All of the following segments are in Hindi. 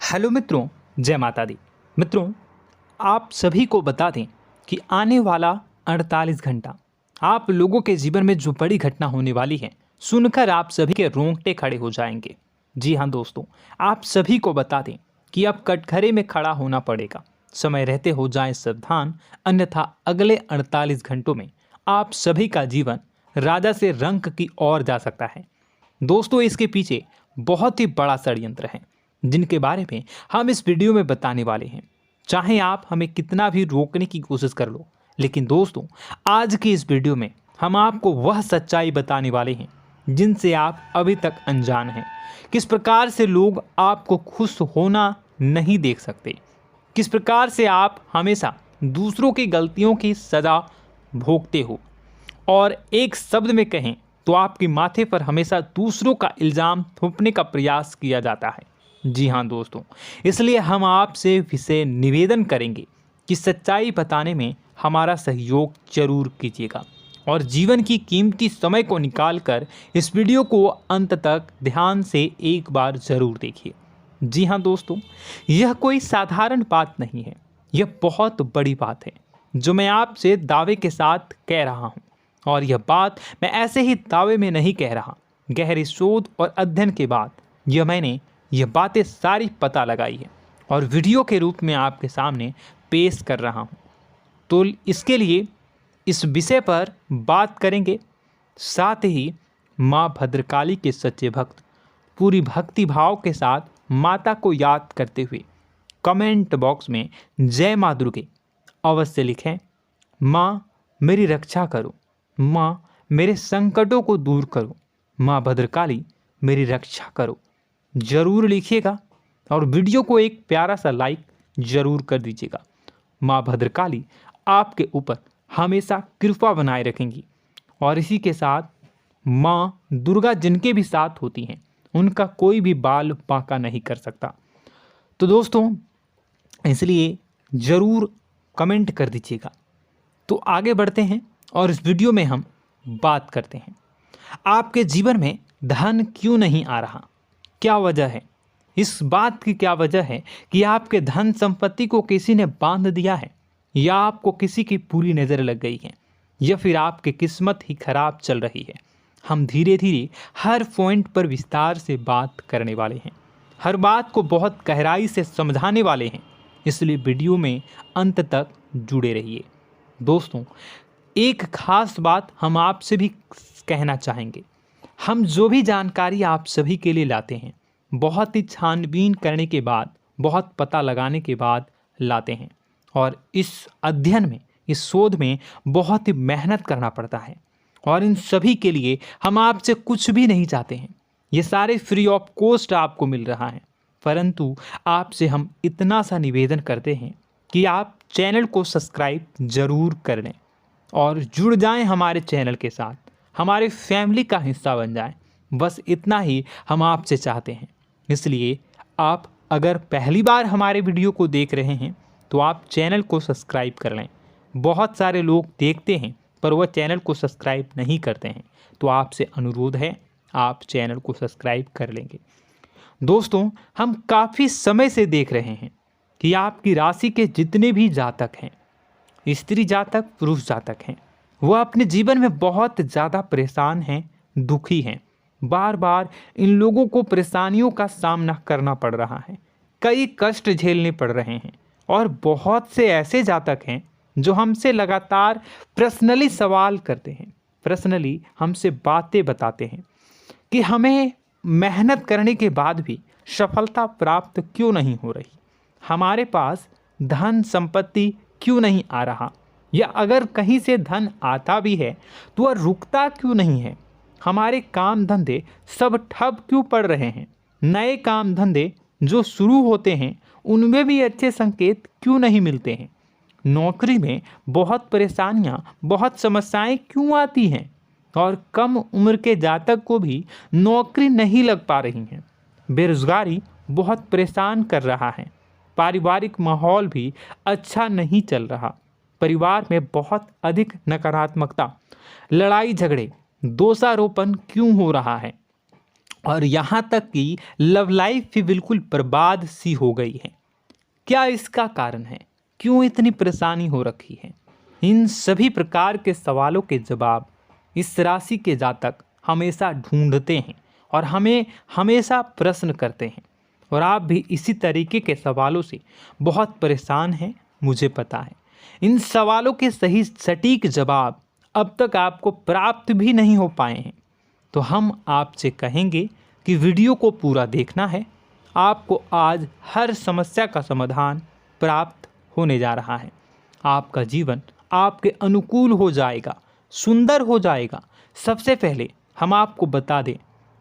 हेलो मित्रों, जय माता दी। मित्रों, आप सभी को बता दें कि आने वाला 48 घंटा आप लोगों के जीवन में जो बड़ी घटना होने वाली है, सुनकर आप सभी के रोंगटे खड़े हो जाएंगे। जी हाँ दोस्तों, आप सभी को बता दें कि अब कटघरे में खड़ा होना पड़ेगा। समय रहते हो जाएं सावधान, अन्यथा अगले 48 घंटों में आप सभी का जीवन राजा से रंक की ओर जा सकता है। दोस्तों, इसके पीछे बहुत ही बड़ा षड्यंत्र है जिनके बारे में हम इस वीडियो में बताने वाले हैं। चाहे आप हमें कितना भी रोकने की कोशिश कर लो, लेकिन दोस्तों आज की इस वीडियो में हम आपको वह सच्चाई बताने वाले हैं जिनसे आप अभी तक अनजान हैं। किस प्रकार से लोग आपको खुश होना नहीं देख सकते, किस प्रकार से आप हमेशा दूसरों की गलतियों की सज़ा भोगते हो, और एक शब्द में कहें तो आपके माथे पर हमेशा दूसरों का इल्ज़ाम थोपने का प्रयास किया जाता है। जी हाँ दोस्तों, इसलिए हम आपसे विशेष निवेदन करेंगे कि सच्चाई बताने में हमारा सहयोग जरूर कीजिएगा और जीवन की कीमती समय को निकालकर इस वीडियो को अंत तक ध्यान से एक बार ज़रूर देखिए। जी हाँ दोस्तों, यह कोई साधारण बात नहीं है, यह बहुत बड़ी बात है जो मैं आपसे दावे के साथ कह रहा हूँ। और यह बात मैं ऐसे ही दावे में नहीं कह रहा, गहरी शोध और अध्ययन के बाद मैंने यह बातें सारी पता लगाई है और वीडियो के रूप में आपके सामने पेश कर रहा हूँ। तो इसके लिए इस विषय पर बात करेंगे। साथ ही माँ भद्रकाली के सच्चे भक्त पूरी भक्ति भाव के साथ माता को याद करते हुए कमेंट बॉक्स में जय माँ दुर्गे अवश्य लिखें। माँ मेरी रक्षा करो, माँ मेरे संकटों को दूर करो, माँ भद्रकाली मेरी रक्षा करो, ज़रूर लिखिएगा और वीडियो को एक प्यारा सा लाइक ज़रूर कर दीजिएगा। माँ भद्रकाली आपके ऊपर हमेशा कृपा बनाए रखेंगी और इसी के साथ माँ दुर्गा जिनके भी साथ होती हैं उनका कोई भी बाल बांका नहीं कर सकता। तो दोस्तों, इसलिए ज़रूर कमेंट कर दीजिएगा। तो आगे बढ़ते हैं और इस वीडियो में हम बात करते हैं, आपके जीवन में धन क्यों नहीं आ रहा, क्या वजह है। इस बात की क्या वजह है कि आपके धन संपत्ति को किसी ने बांध दिया है, या आपको किसी की पूरी नज़र लग गई है, या फिर आपकी किस्मत ही खराब चल रही है। हम धीरे धीरे हर पॉइंट पर विस्तार से बात करने वाले हैं, हर बात को बहुत गहराई से समझाने वाले हैं, इसलिए वीडियो में अंत तक जुड़े रहिए। दोस्तों, एक खास बात हम आपसे भी कहना चाहेंगे, हम जो भी जानकारी आप सभी के लिए लाते हैं बहुत ही छानबीन करने के बाद, बहुत पता लगाने के बाद लाते हैं, और इस अध्ययन में, इस शोध में बहुत ही मेहनत करना पड़ता है। और इन सभी के लिए हम आपसे कुछ भी नहीं चाहते हैं, ये सारे फ्री ऑफ कॉस्ट आपको मिल रहा है, परंतु आपसे हम इतना सा निवेदन करते हैं कि आप चैनल को सब्सक्राइब ज़रूर कर लें और जुड़ जाएं हमारे चैनल के साथ, हमारे फैमिली का हिस्सा बन जाएं। बस इतना ही हम आपसे चाहते हैं। इसलिए आप अगर पहली बार हमारे वीडियो को देख रहे हैं तो आप चैनल को सब्सक्राइब कर लें। बहुत सारे लोग देखते हैं पर वह चैनल को सब्सक्राइब नहीं करते हैं, तो आपसे अनुरोध है आप चैनल को सब्सक्राइब कर लेंगे। दोस्तों, हम काफ़ी समय से देख रहे हैं कि आपकी राशि के जितने भी जातक हैं, स्त्री जातक पुरुष जातक हैं, वह अपने जीवन में बहुत ज़्यादा परेशान हैं, दुखी हैं। बार बार इन लोगों को परेशानियों का सामना करना पड़ रहा है, कई कष्ट झेलने पड़ रहे हैं। और बहुत से ऐसे जातक हैं जो हमसे लगातार पर्सनली सवाल करते हैं, पर्सनली हमसे बातें बताते हैं कि हमें मेहनत करने के बाद भी सफलता प्राप्त क्यों नहीं हो रही, हमारे पास धन संपत्ति क्यों नहीं आ रहा, या अगर कहीं से धन आता भी है तो वह रुकता क्यों नहीं है, हमारे काम धंधे सब ठप क्यों पड़ रहे हैं, नए काम धंधे जो शुरू होते हैं उनमें भी अच्छे संकेत क्यों नहीं मिलते हैं, नौकरी में बहुत परेशानियां, बहुत समस्याएं क्यों आती हैं, और कम उम्र के जातक को भी नौकरी नहीं लग पा रही हैं, बेरोजगारी बहुत परेशान कर रहा है, पारिवारिक माहौल भी अच्छा नहीं चल रहा, परिवार में बहुत अधिक नकारात्मकता, लड़ाई झगड़े, दोषारोपण क्यों हो रहा है, और यहाँ तक कि लव लाइफ भी बिल्कुल बर्बाद सी हो गई है। क्या इसका कारण है? क्यों इतनी परेशानी हो रखी है? इन सभी प्रकार के सवालों के जवाब इस राशि के जातक हमेशा ढूंढते हैं और हमें हमेशा प्रश्न करते हैं। और आप भी इसी तरीके के सवालों से बहुत परेशान हैं, मुझे पता है। इन सवालों के सही सटीक जवाब अब तक आपको प्राप्त भी नहीं हो पाए हैं। तो हम आपसे कहेंगे कि वीडियो को पूरा देखना है। आपको आज हर समस्या का समाधान प्राप्त होने जा रहा है। आपका जीवन आपके अनुकूल हो जाएगा, सुंदर हो जाएगा। सबसे पहले हम आपको बता दें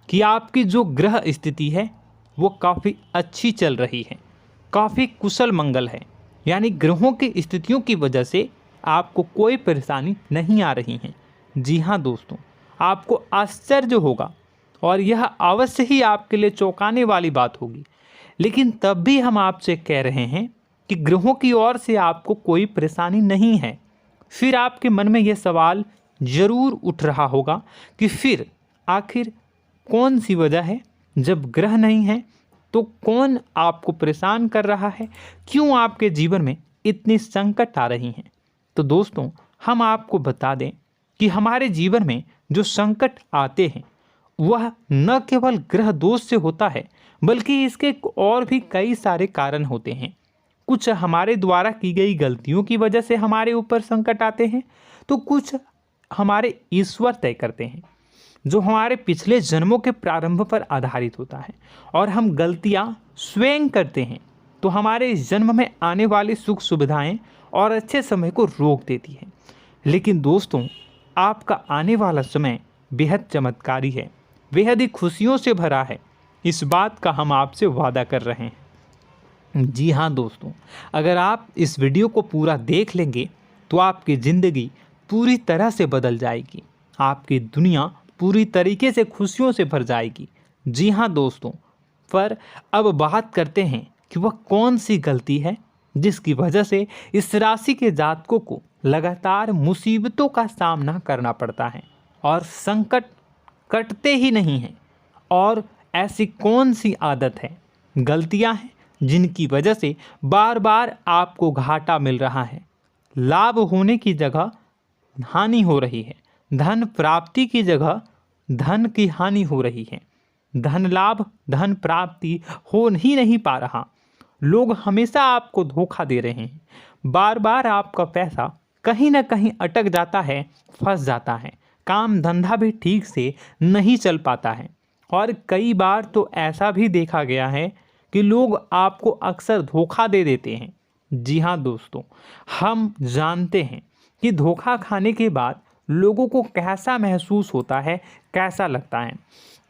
कि आपकी जो ग्रह स्थिति है वो काफ़ी अच्छी चल रही है, काफ़ी कुशल मंगल है। यानी ग्रहों की स्थितियों की वजह से आपको कोई परेशानी नहीं आ रही है। जी हाँ दोस्तों, आपको आश्चर्य होगा और यह अवश्य ही आपके लिए चौंकाने वाली बात होगी। लेकिन तब भी हम आपसे कह रहे हैं कि ग्रहों की ओर से आपको कोई परेशानी नहीं है। फिर आपके मन में यह सवाल जरूर उठ रहा होगा कि फिर आखिर कौन सी वजह है? जब ग्रह नहीं है तो कौन आपको परेशान कर रहा है? क्यों आपके जीवन में इतनी संकट आ रही हैं? तो दोस्तों, हम आपको बता दें कि हमारे जीवन में जो संकट आते हैं वह न केवल ग्रह दोष से होता है, बल्कि इसके और भी कई सारे कारण होते हैं। कुछ हमारे द्वारा की गई गलतियों की वजह से हमारे ऊपर संकट आते हैं, तो कुछ हमारे ईश्वर तय करते हैं, जो हमारे पिछले जन्मों के प्रारंभ पर आधारित होता है। और हम गलतियां स्वयं करते हैं तो हमारे इस जन्म में आने वाली सुख सुविधाएं और अच्छे समय को रोक देती है। लेकिन दोस्तों, आपका आने वाला समय बेहद चमत्कारी है, बेहद ही खुशियों से भरा है। इस बात का हम आपसे वादा कर रहे हैं। जी हाँ दोस्तों, अगर आप इस वीडियो को पूरा देख लेंगे तो आपकी ज़िंदगी पूरी तरह से बदल जाएगी, आपकी दुनिया पूरी तरीके से खुशियों से भर जाएगी। जी हाँ दोस्तों, पर अब बात करते हैं कि वह कौन सी गलती है जिसकी वजह से इस राशि के जातकों को लगातार मुसीबतों का सामना करना पड़ता है और संकट कटते ही नहीं हैं। और ऐसी कौन सी आदत है, गलतियां हैं जिनकी वजह से बार बार आपको घाटा मिल रहा है, लाभ होने की जगह हानि हो रही है, धन प्राप्ति की जगह धन की हानि हो रही है, धन लाभ धन प्राप्ति हो ही नहीं पा रहा, लोग हमेशा आपको धोखा दे रहे हैं, बार बार आपका पैसा कहीं ना कहीं अटक जाता है, फंस जाता है, काम धंधा भी ठीक से नहीं चल पाता है। और कई बार तो ऐसा भी देखा गया है कि लोग आपको अक्सर धोखा दे देते हैं। जी हाँ दोस्तों, हम जानते हैं कि धोखा खाने के बाद लोगों को कैसा महसूस होता है, कैसा लगता है।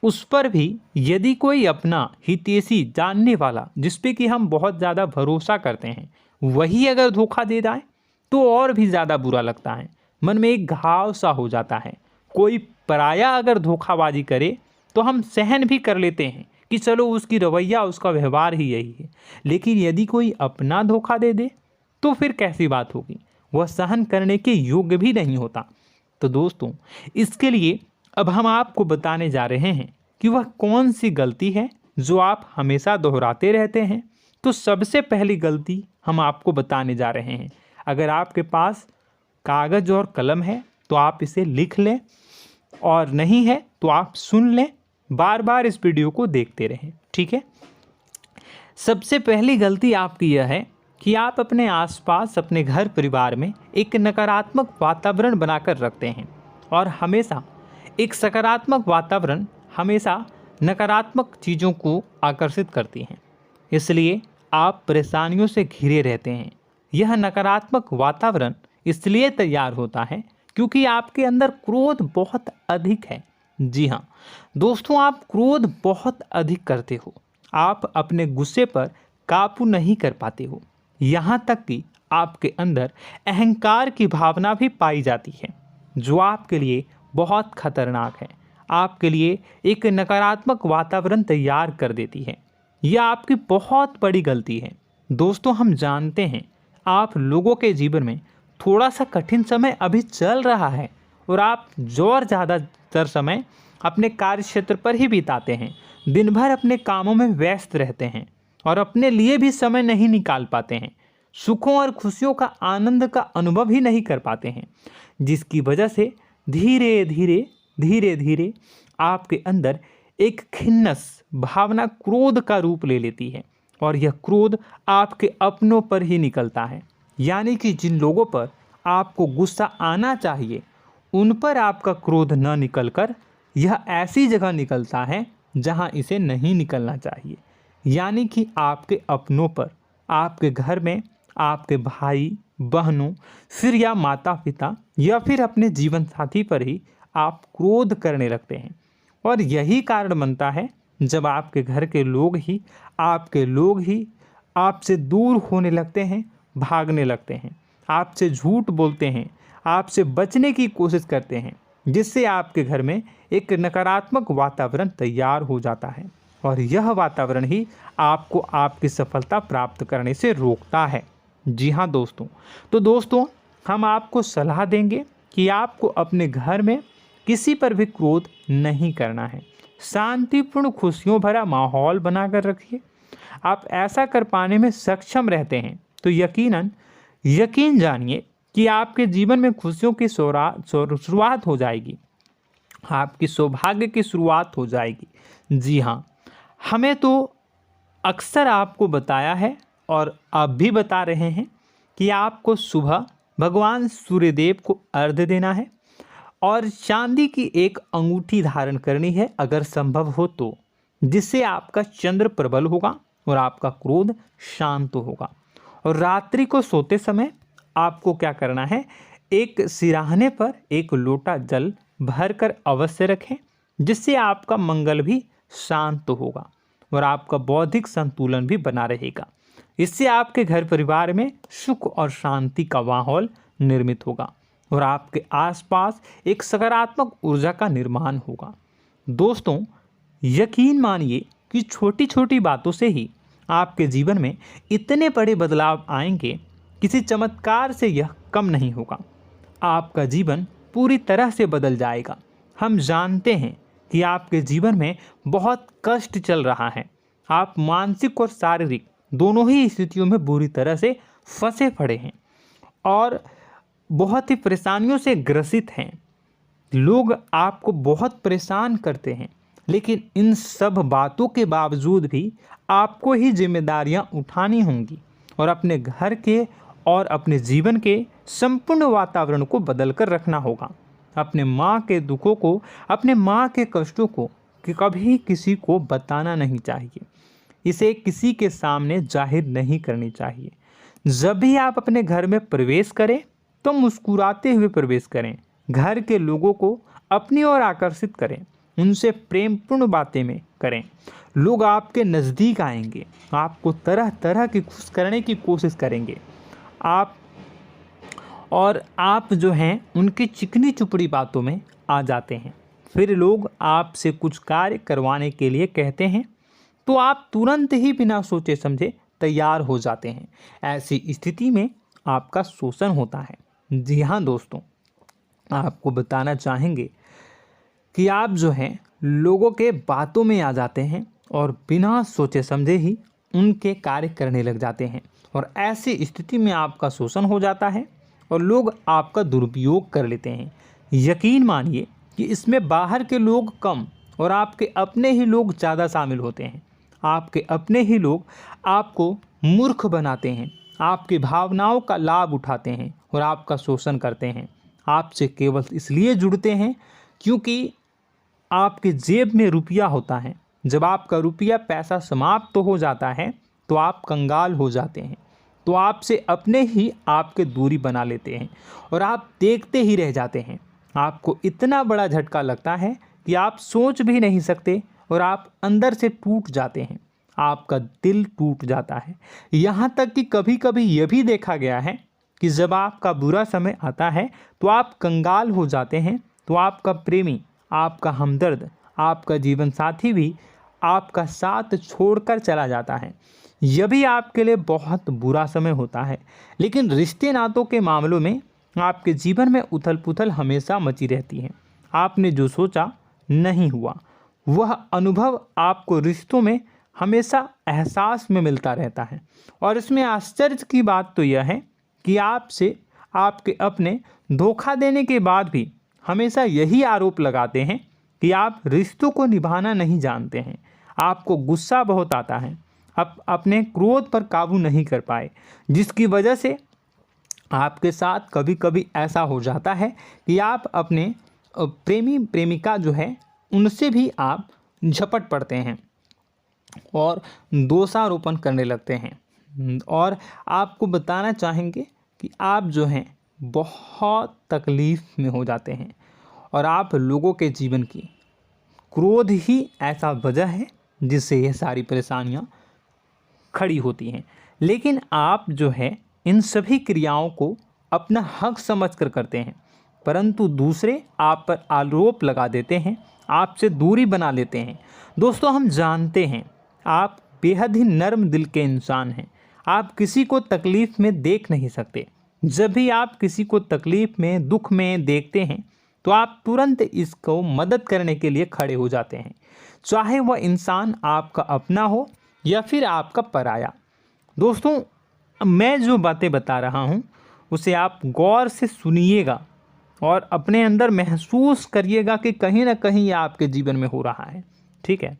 उस पर भी यदि कोई अपना हितैषी जानने वाला, जिस पे कि हम बहुत ज़्यादा भरोसा करते हैं, वही अगर धोखा दे जाए तो और भी ज़्यादा बुरा लगता है, मन में एक घाव सा हो जाता है। कोई पराया अगर धोखाबाजी करे तो हम सहन भी कर लेते हैं कि चलो उसकी रवैया, उसका व्यवहार ही यही है। लेकिन यदि कोई अपना धोखा दे दे तो फिर कैसी बात होगी, वह सहन करने के योग्य भी नहीं होता। तो दोस्तों, इसके लिए अब हम आपको बताने जा रहे हैं कि वह कौन सी गलती है जो आप हमेशा दोहराते रहते हैं। तो सबसे पहली गलती हम आपको बताने जा रहे हैं। अगर आपके पास कागज़ और कलम है तो आप इसे लिख लें, और नहीं है तो आप सुन लें, बार बार इस वीडियो को देखते रहें, ठीक है। सबसे पहली गलती आपकी यह है कि आप अपने आसपास, अपने घर परिवार में एक नकारात्मक वातावरण बनाकर रखते हैं। और हमेशा एक सकारात्मक वातावरण हमेशा नकारात्मक चीज़ों को आकर्षित करती हैं, इसलिए आप परेशानियों से घिरे रहते हैं। यह नकारात्मक वातावरण इसलिए तैयार होता है क्योंकि आपके अंदर क्रोध बहुत अधिक है। जी हाँ दोस्तों, आप क्रोध बहुत अधिक करते हो, आप अपने गुस्से पर काबू नहीं कर पाते हो, यहाँ तक कि आपके अंदर अहंकार की भावना भी पाई जाती है, जो आपके लिए बहुत खतरनाक है, आपके लिए एक नकारात्मक वातावरण तैयार कर देती है। यह आपकी बहुत बड़ी गलती है। दोस्तों, हम जानते हैं आप लोगों के जीवन में थोड़ा सा कठिन समय अभी चल रहा है और आप और ज़्यादातर समय अपने कार्य क्षेत्र पर ही बिताते हैं, दिन भर अपने कामों में व्यस्त रहते हैं और अपने लिए भी समय नहीं निकाल पाते हैं, सुखों और खुशियों का आनंद का अनुभव ही नहीं कर पाते हैं, जिसकी वजह से धीरे धीरे आपके अंदर एक खिन्नस भावना क्रोध का रूप ले लेती है और यह क्रोध आपके अपनों पर ही निकलता है। यानी कि जिन लोगों पर आपको गुस्सा आना चाहिए उन पर आपका क्रोध न निकलकर यह ऐसी जगह निकलता है जहां इसे नहीं निकलना चाहिए। यानी कि आपके अपनों पर, आपके घर में, आपके भाई बहनों, फिर या माता पिता या फिर अपने जीवन साथी पर ही आप क्रोध करने लगते हैं। और यही कारण बनता है जब आपके घर के लोग ही आपसे दूर होने लगते हैं, भागने लगते हैं, आपसे झूठ बोलते हैं, आपसे बचने की कोशिश करते हैं, जिससे आपके घर में एक नकारात्मक वातावरण तैयार हो जाता है और यह वातावरण ही आपको आपकी सफलता प्राप्त करने से रोकता है। जी हाँ दोस्तों, तो दोस्तों हम आपको सलाह देंगे कि आपको अपने घर में किसी पर भी क्रोध नहीं करना है। शांतिपूर्ण खुशियों भरा माहौल बनाकर रखिए। आप ऐसा कर पाने में सक्षम रहते हैं तो यकीन जानिए कि आपके जीवन में खुशियों की शुरुआत हो जाएगी, आपकी सौभाग्य की शुरुआत हो जाएगी। जी हाँ, हमें तो अक्सर आपको बताया है और आप भी बता रहे हैं कि आपको सुबह भगवान सूर्यदेव को अर्घ्य देना है और चांदी की एक अंगूठी धारण करनी है अगर संभव हो तो, जिससे आपका चंद्र प्रबल होगा और आपका क्रोध शांत होगा। और रात्रि को सोते समय आपको क्या करना है, एक सिराहने पर एक लोटा जल भरकर अवश्य रखें, जिससे आपका मंगल भी शांत होगा और आपका बौद्धिक संतुलन भी बना रहेगा। इससे आपके घर परिवार में सुख और शांति का माहौल निर्मित होगा और आपके आसपास एक सकारात्मक ऊर्जा का निर्माण होगा। दोस्तों यकीन मानिए कि छोटी छोटी बातों से ही आपके जीवन में इतने बड़े बदलाव आएंगे, किसी चमत्कार से यह कम नहीं होगा। आपका जीवन पूरी तरह से बदल जाएगा। हम जानते हैं कि आपके जीवन में बहुत कष्ट चल रहा है, आप मानसिक और शारीरिक दोनों ही स्थितियों में बुरी तरह से फंसे पड़े हैं और बहुत ही परेशानियों से ग्रसित हैं। लोग आपको बहुत परेशान करते हैं, लेकिन इन सब बातों के बावजूद भी आपको ही जिम्मेदारियां उठानी होंगी और अपने घर के और अपने जीवन के संपूर्ण वातावरण को बदल कर रखना होगा। अपने माँ के दुखों को, अपने माँ के कष्टों को कभी किसी को बताना नहीं चाहिए, इसे किसी के सामने जाहिर नहीं करनी चाहिए। जब भी आप अपने घर में प्रवेश करें तो मुस्कुराते हुए प्रवेश करें, घर के लोगों को अपनी ओर आकर्षित करें, उनसे प्रेमपूर्ण बातें में करें। लोग आपके नज़दीक आएंगे, आपको तरह तरह की खुश करने की कोशिश करेंगे। आप जो हैं उनकी चिकनी चुपड़ी बातों में आ जाते हैं। फिर लोग आपसे कुछ कार्य करवाने के लिए कहते हैं तो आप तुरंत ही बिना सोचे समझे तैयार हो जाते हैं। ऐसी स्थिति में आपका शोषण होता है। जी हाँ दोस्तों, आपको बताना चाहेंगे कि आप जो हैं लोगों के बातों में आ जाते हैं और बिना सोचे समझे ही उनके कार्य करने लग जाते हैं और ऐसी स्थिति में आपका शोषण हो जाता है और लोग आपका दुरुपयोग कर लेते हैं। यकीन मानिए कि इसमें बाहर के लोग कम और आपके अपने ही लोग ज़्यादा शामिल होते हैं। आपके अपने ही लोग आपको मूर्ख बनाते हैं, आपकी भावनाओं का लाभ उठाते हैं और आपका शोषण करते हैं। आपसे केवल इसलिए जुड़ते हैं क्योंकि आपके जेब में रुपया होता है। जब आपका रुपया पैसा समाप्त हो जाता है तो आप कंगाल हो जाते हैं, तो आपसे अपने ही आपके दूरी बना लेते हैं और आप देखते ही रह जाते हैं। आपको इतना बड़ा झटका लगता है कि आप सोच भी नहीं सकते और आप अंदर से टूट जाते हैं, आपका दिल टूट जाता है। यहाँ तक कि कभी कभी यह भी देखा गया है कि जब आपका बुरा समय आता है तो आप कंगाल हो जाते हैं, तो आपका प्रेमी, आपका हमदर्द, आपका जीवन साथी भी आपका साथ छोड़कर चला जाता है। यह भी आपके लिए बहुत बुरा समय होता है। लेकिन रिश्ते नातों के मामलों में आपके जीवन में उथल पुथल हमेशा मची रहती है। आपने जो सोचा नहीं हुआ। वह अनुभव आपको रिश्तों में हमेशा एहसास में मिलता रहता है। और इसमें आश्चर्य की बात तो यह है कि आपसे आपके अपने धोखा देने के बाद भी हमेशा यही आरोप लगाते हैं कि आप रिश्तों को निभाना नहीं जानते हैं। आपको गुस्सा बहुत आता है, आप अपने क्रोध पर काबू नहीं कर पाए, जिसकी वजह से आपके साथ कभी कभी ऐसा हो जाता है कि आप अपने प्रेमी प्रेमिका जो है उनसे भी आप झपट पड़ते हैं और दोषारोपण करने लगते हैं। और आपको बताना चाहेंगे कि आप जो हैं बहुत तकलीफ़ में हो जाते हैं और आप लोगों के जीवन की क्रोध ही ऐसा वजह है जिससे ये सारी परेशानियां खड़ी होती हैं। लेकिन आप जो है इन सभी क्रियाओं को अपना हक समझकर करते हैं, परंतु दूसरे आप पर आरोप लगा देते हैं, आपसे दूरी बना लेते हैं। दोस्तों, हम जानते हैं आप बेहद ही नर्म दिल के इंसान हैं। आप किसी को तकलीफ़ में देख नहीं सकते। जब भी आप किसी को तकलीफ़ में, दुख में देखते हैं तो आप तुरंत इसको मदद करने के लिए खड़े हो जाते हैं, चाहे वह इंसान आपका अपना हो या फिर आपका पराया। दोस्तों, मैं जो बातें बता रहा हूँ उसे आप गौर से सुनिएगा और अपने अंदर महसूस करिएगा कि कहीं ना कहीं ये आपके जीवन में हो रहा है। ठीक है,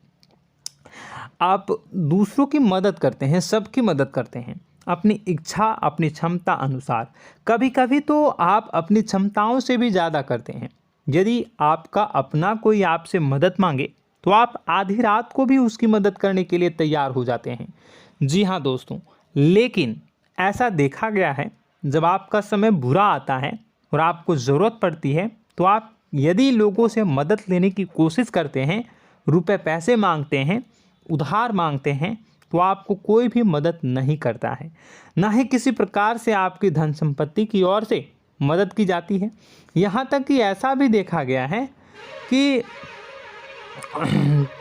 आप दूसरों की मदद करते हैं, सबकी मदद करते हैं अपनी इच्छा, अपनी क्षमता अनुसार। कभी कभी तो आप अपनी क्षमताओं से भी ज़्यादा करते हैं। यदि आपका अपना कोई आपसे मदद मांगे तो आप आधी रात को भी उसकी मदद करने के लिए तैयार हो जाते हैं। जी हाँ दोस्तों, लेकिन ऐसा देखा गया है जब आपका समय बुरा आता है और आपको ज़रूरत पड़ती है तो आप यदि लोगों से मदद लेने की कोशिश करते हैं, रुपए पैसे मांगते हैं, उधार मांगते हैं, तो आपको कोई भी मदद नहीं करता है। ना ही किसी प्रकार से आपकी धन संपत्ति की ओर से मदद की जाती है। यहाँ तक कि ऐसा भी देखा गया है कि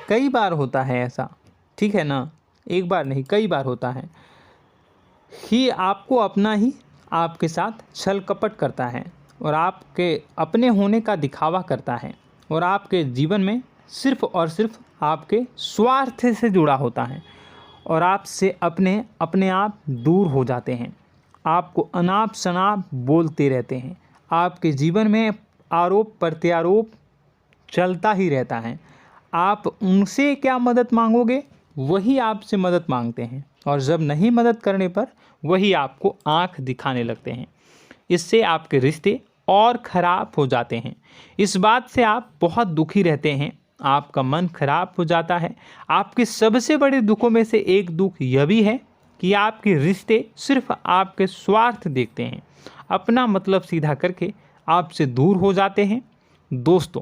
कई बार होता है ऐसा, ठीक है ना, एक बार नहीं कई बार होता है कि आपको अपना ही आपके साथ छल कपट करता है और आपके अपने होने का दिखावा करता है और आपके जीवन में सिर्फ और सिर्फ आपके स्वार्थ से जुड़ा होता है और आपसे अपने आप दूर हो जाते हैं। आपको अनाप शनाप बोलते रहते हैं। आपके जीवन में आरोप प्रत्यारोप चलता ही रहता है। आप उनसे क्या मदद मांगोगे, वही आपसे मदद मांगते हैं और जब नहीं मदद करने पर वही आपको आंख दिखाने लगते हैं। इससे आपके रिश्ते और ख़राब हो जाते हैं। इस बात से आप बहुत दुखी रहते हैं, आपका मन खराब हो जाता है। आपके सबसे बड़े दुखों में से एक दुख यह भी है कि आपके रिश्ते सिर्फ आपके स्वार्थ देखते हैं, अपना मतलब सीधा करके आपसे दूर हो जाते हैं। दोस्तों,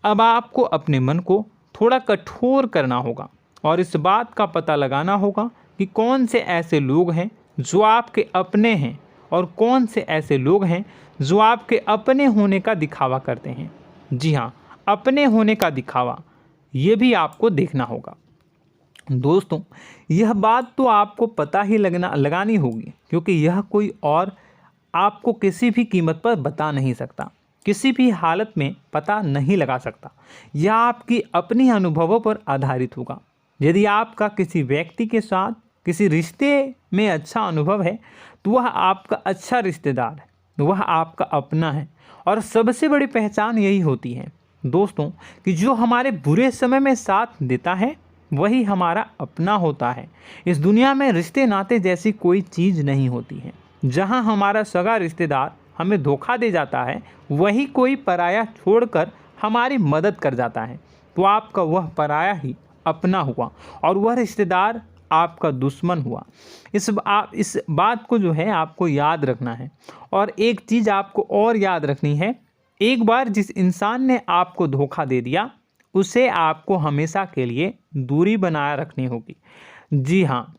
अब आपको अपने मन को थोड़ा कठोर करना होगा और इस बात का पता लगाना होगा कि कौन से ऐसे लोग हैं जो आपके अपने हैं और कौन से ऐसे लोग हैं जो आपके अपने होने का दिखावा करते हैं। जी हाँ, अपने होने का दिखावा, ये भी आपको देखना होगा। दोस्तों, यह बात तो आपको पता ही लगानी होगी, क्योंकि यह कोई और आपको किसी भी कीमत पर बता नहीं सकता, किसी भी हालत में पता नहीं लगा सकता। यह आपकी अपनी अनुभवों पर आधारित होगा। यदि आपका किसी व्यक्ति के साथ किसी रिश्ते में अच्छा अनुभव है तो वह आपका अच्छा रिश्तेदार है, वह आपका अपना है। और सबसे बड़ी पहचान यही होती है दोस्तों कि जो हमारे बुरे समय में साथ देता है वही हमारा अपना होता है। इस दुनिया में रिश्ते नाते जैसी कोई चीज़ नहीं होती है। जहां हमारा सगा रिश्तेदार हमें धोखा दे जाता है, वही कोई पराया छोड़कर हमारी मदद कर जाता है, तो आपका वह पराया ही अपना हुआ और वह रिश्तेदार आपका दुश्मन हुआ। इस बात को जो है आपको याद रखना है। और एक चीज़ आपको और याद रखनी है, एक बार जिस इंसान ने आपको धोखा दे दिया उसे आपको हमेशा के लिए दूरी बनाए रखनी होगी। जी हाँ,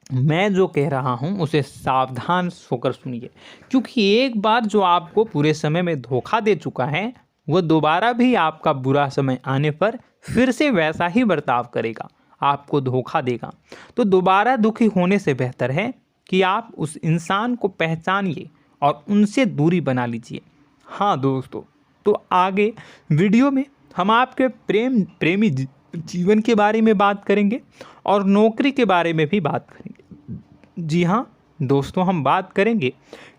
मैं जो कह रहा हूँ उसे सावधान होकर सुनिए, क्योंकि एक बार जो आपको पूरे समय में धोखा दे चुका है वह दोबारा भी आपका बुरा समय आने पर फिर से वैसा ही बर्ताव करेगा, आपको धोखा देगा। तो दोबारा दुखी होने से बेहतर है कि आप उस इंसान को पहचानिए और उनसे दूरी बना लीजिए। हाँ दोस्तों, तो आगे वीडियो में हम आपके प्रेमी जीवन के बारे में बात करेंगे और नौकरी के बारे में भी बात करेंगे। जी हाँ दोस्तों, हम बात करेंगे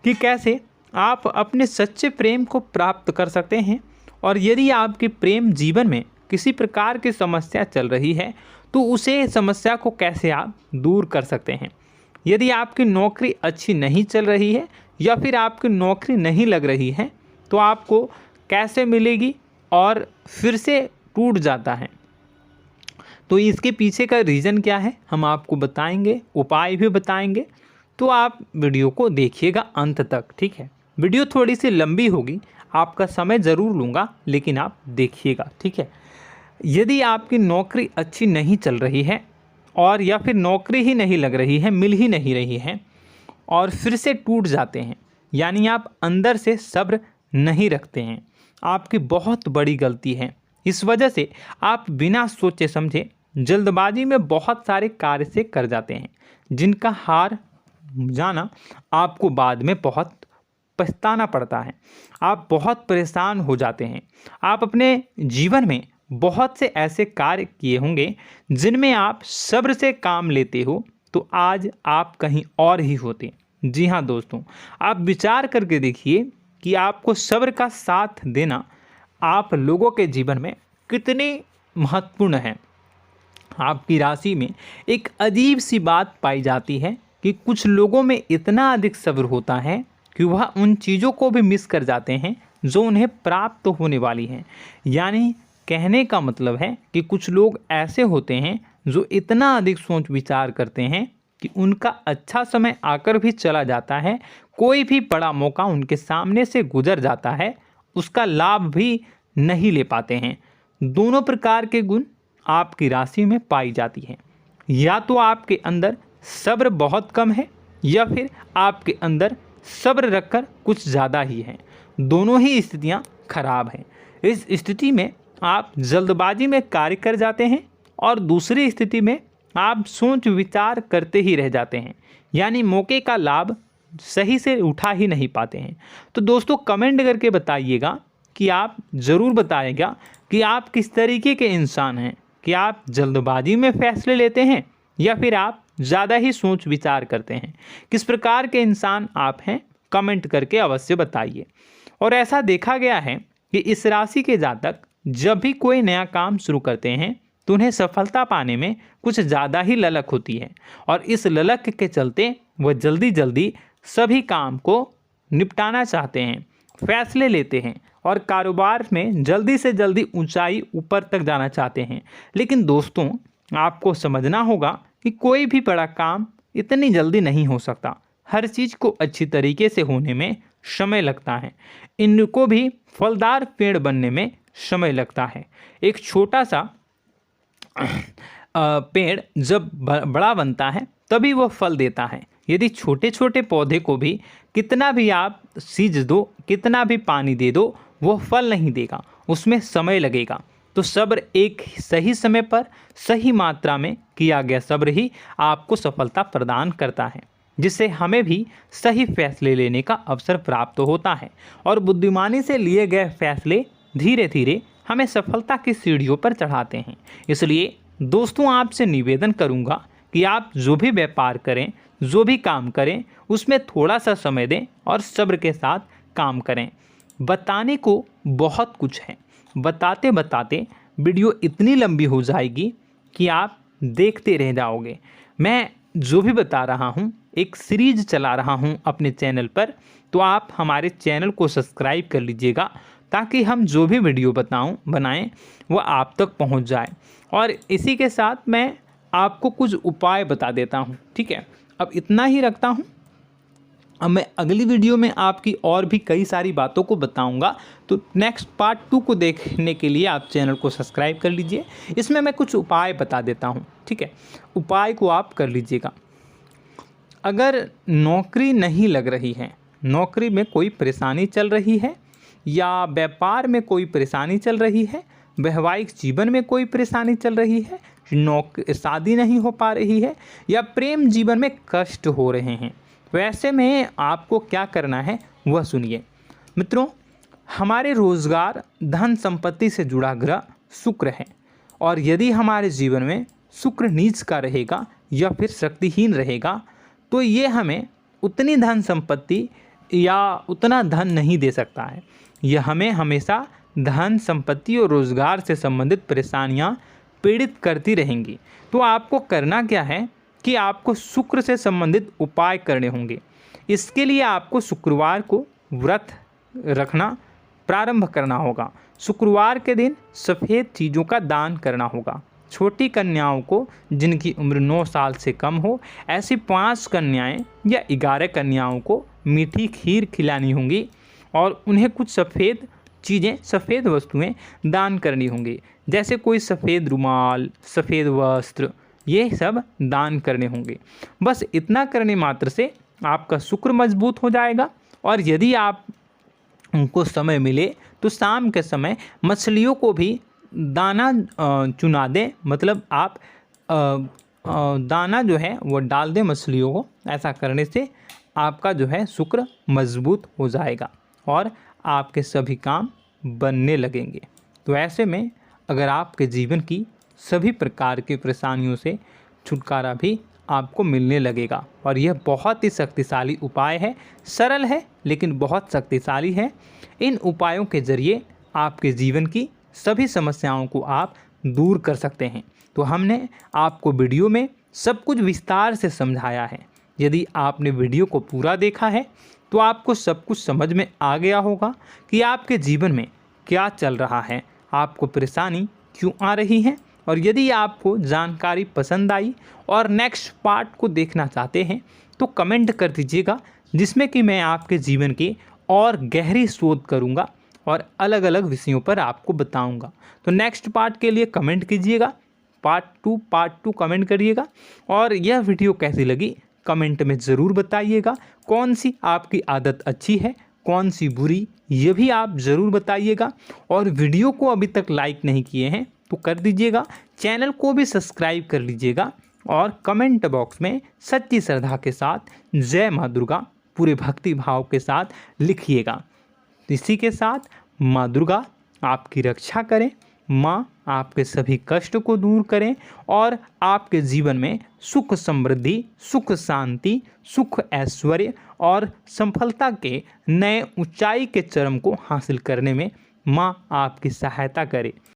कि कैसे आप अपने सच्चे प्रेम को प्राप्त कर सकते हैं, और यदि आपके प्रेम जीवन में किसी प्रकार की समस्या चल रही है तो उसे समस्या को कैसे आप दूर कर सकते हैं। यदि आपकी नौकरी अच्छी नहीं चल रही है या फिर आपकी नौकरी नहीं लग रही है तो आपको कैसे मिलेगी और फिर से टूट जाता है, तो इसके पीछे का रीज़न क्या है हम आपको बताएंगे, उपाय भी बताएंगे। तो आप वीडियो को देखिएगा अंत तक, ठीक है। वीडियो थोड़ी सी लंबी होगी, आपका समय ज़रूर लूँगा, लेकिन आप देखिएगा, ठीक है। यदि आपकी नौकरी अच्छी नहीं चल रही है और या फिर नौकरी ही नहीं लग रही है, मिल ही नहीं रही है और फिर से टूट जाते हैं, यानी आप अंदर से सब्र नहीं रखते हैं, आपकी बहुत बड़ी गलती है। इस वजह से आप बिना सोचे समझे जल्दबाजी में बहुत सारे कार्य से कर जाते हैं, जिनका हार जाना आपको बाद में बहुत पछताना पड़ता है। आप बहुत परेशान हो जाते हैं। आप अपने जीवन में बहुत से ऐसे कार्य किए होंगे जिनमें आप सब्र से काम लेते हो, तो आज आप कहीं और ही होते। जी हाँ दोस्तों, आप विचार करके देखिए कि आपको सब्र का साथ देना आप लोगों के जीवन में कितने महत्वपूर्ण है। आपकी राशि में एक अजीब सी बात पाई जाती है कि कुछ लोगों में इतना अधिक सब्र होता है कि वह उन चीज़ों को भी मिस कर जाते हैं जो उन्हें प्राप्त होने वाली हैं। यानी कहने का मतलब है कि कुछ लोग ऐसे होते हैं जो इतना अधिक सोच विचार करते हैं कि उनका अच्छा समय आकर भी चला जाता है, कोई भी बड़ा मौका उनके सामने से गुजर जाता है, उसका लाभ भी नहीं ले पाते हैं। दोनों प्रकार के गुण आपकी राशि में पाई जाती हैं। या तो आपके अंदर सब्र बहुत कम है या फिर आपके अंदर सब्र रखकर कुछ ज़्यादा ही है। दोनों ही स्थितियाँ खराब हैं। इस स्थिति में आप जल्दबाजी में कार्य कर जाते हैं और दूसरी स्थिति में आप सोच विचार करते ही रह जाते हैं, यानी मौके का लाभ सही से उठा ही नहीं पाते हैं। तो दोस्तों कमेंट करके बताइएगा कि आप ज़रूर बताइएगा कि आप किस तरीके के इंसान हैं, कि आप जल्दबाजी में फैसले लेते हैं या फिर आप ज़्यादा ही सोच विचार करते हैं। किस प्रकार के इंसान आप हैं, कमेंट करके अवश्य बताइए। और ऐसा देखा गया है कि इस राशि के जातक जब भी कोई नया काम शुरू करते हैं तो उन्हें सफलता पाने में कुछ ज़्यादा ही ललक होती है, और इस ललक के चलते वह जल्दी जल्दी सभी काम को निपटाना चाहते हैं, फैसले लेते हैं और कारोबार में जल्दी से जल्दी ऊंचाई ऊपर तक जाना चाहते हैं। लेकिन दोस्तों आपको समझना होगा कि कोई भी बड़ा काम इतनी जल्दी नहीं हो सकता। हर चीज़ को अच्छी तरीके से होने में समय लगता है। इनको भी फलदार पेड़ बनने में समय लगता है। एक छोटा सा पेड़ जब बड़ा बनता है तभी वो फल देता है। यदि छोटे छोटे पौधे को भी कितना भी आप सींच दो, कितना भी पानी दे दो, वो फल नहीं देगा, उसमें समय लगेगा। तो सब्र एक सही समय पर सही मात्रा में किया गया सब्र ही आपको सफलता प्रदान करता है, जिससे हमें भी सही फैसले लेने का अवसर प्राप्त होता है और बुद्धिमानी से लिए गए फैसले धीरे धीरे हमें सफलता की सीढ़ियों पर चढ़ाते हैं। इसलिए दोस्तों आपसे निवेदन करूंगा कि आप जो भी व्यापार करें, जो भी काम करें, उसमें थोड़ा सा समय दें और सब्र के साथ काम करें। बताने को बहुत कुछ है, बताते बताते वीडियो इतनी लंबी हो जाएगी कि आप देखते रह जाओगे। मैं जो भी बता रहा हूँ एक सीरीज चला रहा हूँ अपने चैनल पर, तो आप हमारे चैनल को सब्सक्राइब कर लीजिएगा ताकि हम जो भी वीडियो बनाएं वो आप तक पहुँच जाए। और इसी के साथ मैं आपको कुछ उपाय बता देता हूँ, ठीक है। अब इतना ही रखता हूँ। अब मैं अगली वीडियो में आपकी और भी कई सारी बातों को बताऊंगा, तो नेक्स्ट पार्ट 2 को देखने के लिए आप चैनल को सब्सक्राइब कर लीजिए। इसमें मैं कुछ उपाय बता देता हूं, ठीक है। उपाय को आप कर लीजिएगा। अगर नौकरी नहीं लग रही है, नौकरी में कोई परेशानी चल रही है, या व्यापार में कोई परेशानी चल रही है, वैवाहिक जीवन में कोई परेशानी चल रही है, शादी नहीं हो पा रही है, या प्रेम जीवन में कष्ट हो रहे हैं, वैसे में आपको क्या करना है वह सुनिए। मित्रों, हमारे रोजगार धन संपत्ति से जुड़ा ग्रह शुक्र है, और यदि हमारे जीवन में शुक्र नीच का रहेगा या फिर शक्तिहीन रहेगा तो ये हमें उतनी धन संपत्ति या उतना धन नहीं दे सकता है। यह हमें हमेशा धन संपत्ति और रोजगार से संबंधित परेशानियां पीड़ित करती रहेंगी। तो आपको करना क्या है कि आपको शुक्र से संबंधित उपाय करने होंगे। इसके लिए आपको शुक्रवार को व्रत रखना प्रारंभ करना होगा। शुक्रवार के दिन सफ़ेद चीज़ों का दान करना होगा। छोटी कन्याओं को जिनकी उम्र 9 साल से कम हो, ऐसी 5 कन्याएं या 11 कन्याओं को मीठी खीर खिलानी होंगी और उन्हें कुछ सफ़ेद चीज़ें, सफ़ेद वस्तुएं दान करनी होंगी, जैसे कोई सफ़ेद रुमाल, सफ़ेद वस्त्र, ये सब दान करने होंगे। बस इतना करने मात्र से आपका शुक्र मजबूत हो जाएगा। और यदि आप उनको समय मिले तो शाम के समय मछलियों को भी दाना चुना दें, मतलब आप दाना जो है वो डाल दें मछलियों को। ऐसा करने से आपका जो है शुक्र मजबूत हो जाएगा और आपके सभी काम बनने लगेंगे। तो ऐसे में अगर आपके जीवन की सभी प्रकार की परेशानियों से छुटकारा भी आपको मिलने लगेगा। और यह बहुत ही शक्तिशाली उपाय है, सरल है लेकिन बहुत शक्तिशाली है। इन उपायों के ज़रिए आपके जीवन की सभी समस्याओं को आप दूर कर सकते हैं। तो हमने आपको वीडियो में सब कुछ विस्तार से समझाया है। यदि आपने वीडियो को पूरा देखा है तो आपको सब कुछ समझ में आ गया होगा कि आपके जीवन में क्या चल रहा है, आपको परेशानी क्यों आ रही है। और यदि आपको जानकारी पसंद आई और नेक्स्ट पार्ट को देखना चाहते हैं तो कमेंट कर दीजिएगा, जिसमें कि मैं आपके जीवन की और गहरी शोध करूंगा और अलग अलग विषयों पर आपको बताऊंगा। तो नेक्स्ट पार्ट के लिए कमेंट कीजिएगा, पार्ट टू कमेंट करिएगा। और यह वीडियो कैसी लगी कमेंट में ज़रूर बताइएगा। कौन सी आपकी आदत अच्छी है, कौन सी बुरी, ये भी आप ज़रूर बताइएगा। और वीडियो को अभी तक लाइक नहीं किए हैं तो कर दीजिएगा, चैनल को भी सब्सक्राइब कर लीजिएगा और कमेंट बॉक्स में सच्ची श्रद्धा के साथ जय माँ दुर्गा पूरे भक्ति भाव के साथ लिखिएगा। इसी के साथ माँ दुर्गा आपकी रक्षा करें, माँ आपके सभी कष्ट को दूर करें और आपके जीवन में सुख समृद्धि, सुख शांति, सुख ऐश्वर्य और सफलता के नए ऊंचाई के चरम को हासिल करने में माँ आपकी सहायता करे।